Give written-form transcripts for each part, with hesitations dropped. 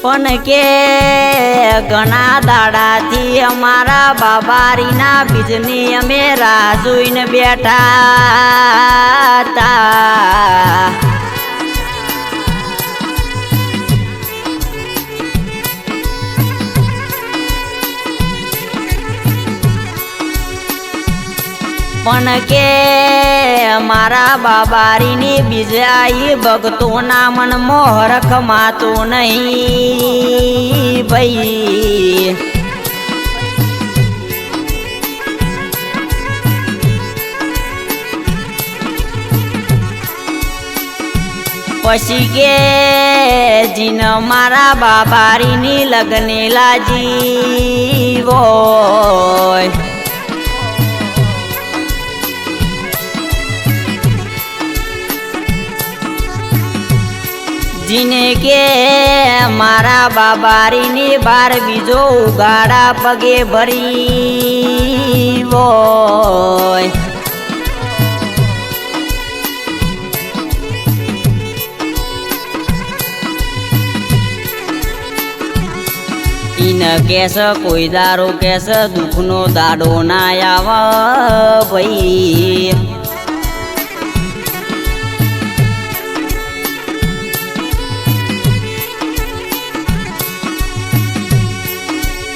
પણ કે ઘણા દાડાથી અમારા બાબારીના બીજની અમે રાહ જોઈને બેઠા હતા. પણ કે મારા બાબારીની બીજાઈ ભક્તોના મન મોહરખ માતો નહીં ભાઈ. પછી કે જીન મારા બાબારીની લગ્નેલા જીવો જીને કે મારા બાબારીની બાર બીજો ઉગાડા પગે ભરી હોય. ઈન કેસ કોઈ દારો કેસ દુઃખનો દાડો ના આવે ભાઈ.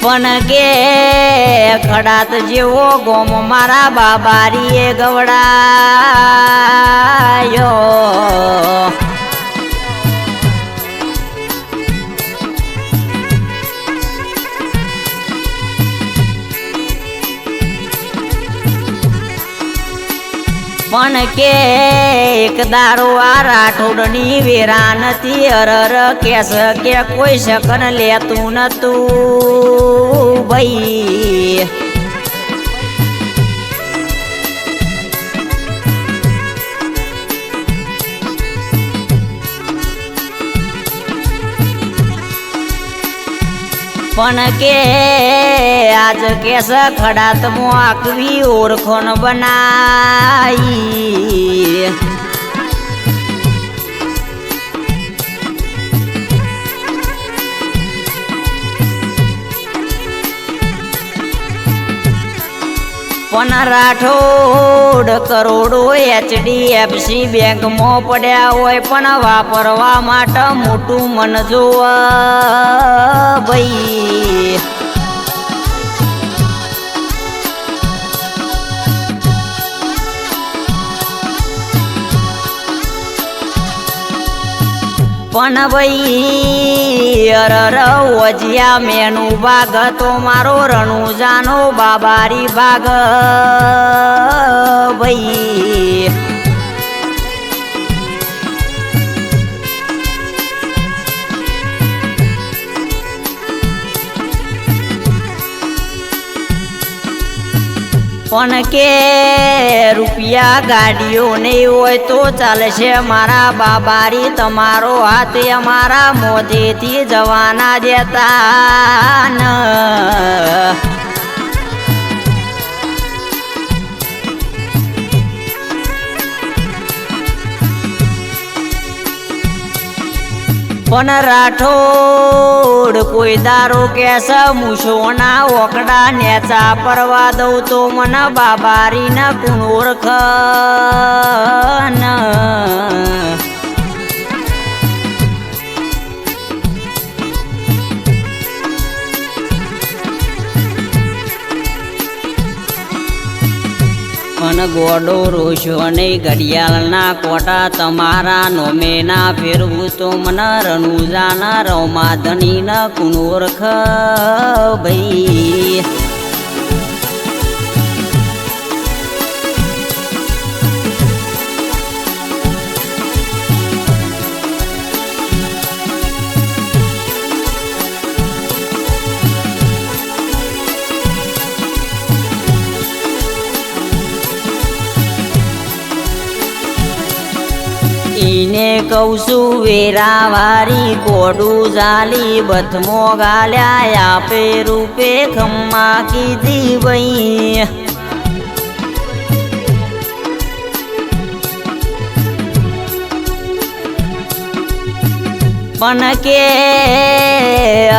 પણ કે ખડાત જેવો ગોમ મારા બાબારીએ ગવડાયો. પણ કે એક દારો આ રાઠોડની વેરા નથી અરર કેસ કે કોઈ શકન લેતું નતું ભાઈ. પણ કે આજ કેસ ખડાત મો આકવી ઓળખોન બનાઈ. પણ રાઠોડ કરોડો HDFC બેંકમાં પડ્યા હોય પણ વાપરવા માટે મોટું મન જોવા ભાઈ. પણ ભાઈ અરર ઓજિયા મેનું ભાગ તો મારો રણુજાનો બાબારી ભાગ ભાઈ. પણ કે રૂપિયા ગાડીઓ નહીં હોય તો ચાલશે મારા બાબારી તમારો હાથ અમારા મોઢેથી જવાના દેતા ન. પણ રાઠોડ કોઈ દારો કેસ મૂછોના ઓકડા નેચા પરવા દઉં તો મને બાબારી ન કોણ ઓળખ ન. પણ ગોડો રોશો અને ઘડિયાળના કોટા તમારા નોમે ના ફેરવું તો મને રણુજાના રમાધણી ન કોણ ઓળખ ભાઈ. ઈને કહું છું વેરાવારી કોડું જાલી બથમો ગાલ્યા આપે રૂપે ખમ્મા કીધી ભાઈ. પણ કે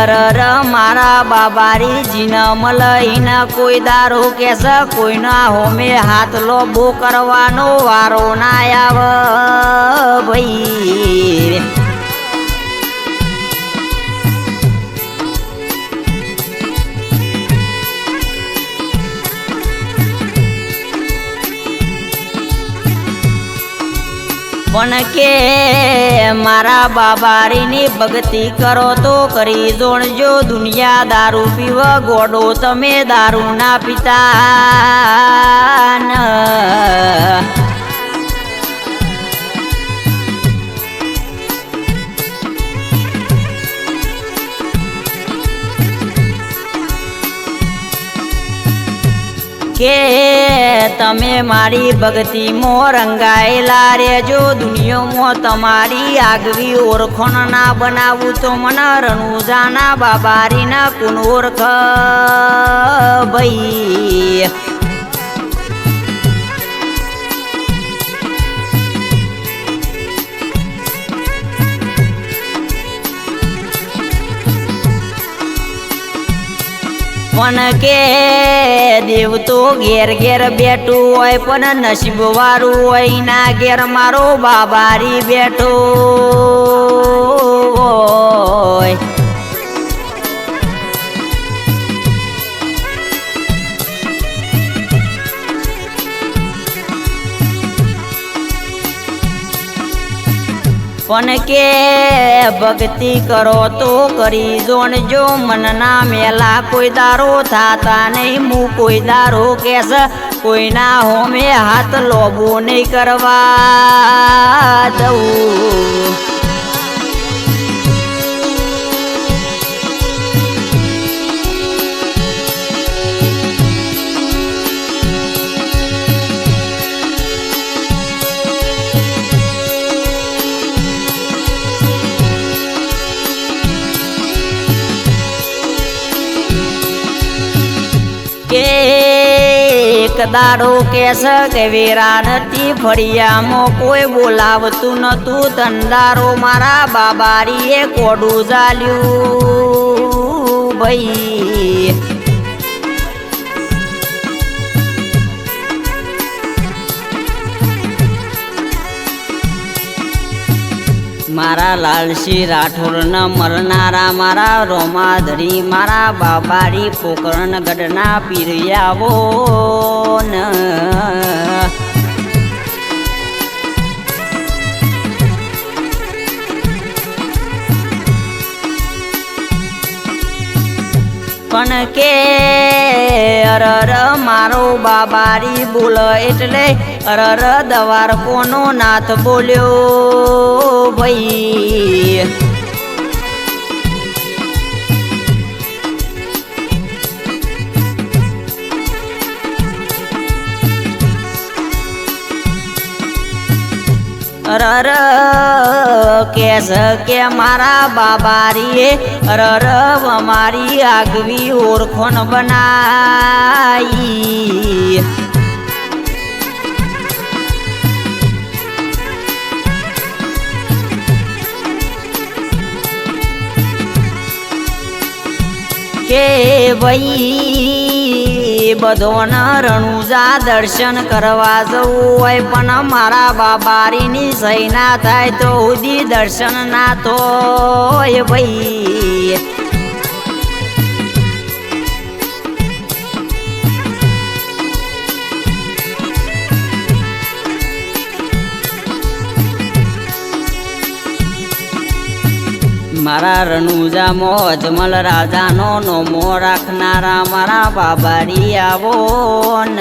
અરર મારા બાબારી જીનમ લઈને કોઈ દારો કેસ કોઈના હોમે હાથ લોબો કરવાનો વારો ના આવ ભાઈ. પણ કે મારા બાબારીની ભક્તિ કરો તો કરી જોણજો. દુનિયા દારૂ પીવ ગોડો તમે દારૂ ના પીતા ન. કે તમે મારી ભક્તિમાં રંગાયેલા રહેજો. દુનિયામાં તમારી આગવી ઓળખણ ના બનાવું તો મને રણુજાના બાબારીના કોણ ઓળખ ભાઈ. પણ કે દેવ તો ઘેર ઘેર બેઠું હોય પણ નસીબ વાળું હોય ના ઘેર મારો બાબારી બેઠો હોય. પણ કે ભક્તિ કરો તો કરી જોણજો. મનના મેલા કોઈ દારો થાતા નહીં. હું કોઈ દારો કેસ કોઈના હોમે હાથ લોબો નહીં કરવા દઉં. કે એક દાડો કેસ કે વેરા નથી ફળિયામાં કોઈ બોલાવતું નતું. ધંધારો મારા બાબારીએ કોડું ચાલ્યું ભાઈ. મારા લાલસિંહ રાઠોડના મરનારા મારા રોમાધરી મારા બાબારી પોકરણ ગઢના પીરિયાવો ન. પણ કે અરર મારો બાબારી બોલ એટલે અરર દવાર કોનો નાથ બોલ્યો ભાઈ. અરર કેસ કે મારા બાબારીએ અરર અમારી આગવી ઓળખણ બનાઈ. કે ભાઈ બધોના રણુજા દર્શન કરવા જવું હોય પણ મારા બાબારીની સહી ના થાય તો સુધી દર્શન ના થાય ભાઈ. મારા રણુજામાં અજમલ રાજાનો નોમો રાખનારા મારા બાબારી આવો ન.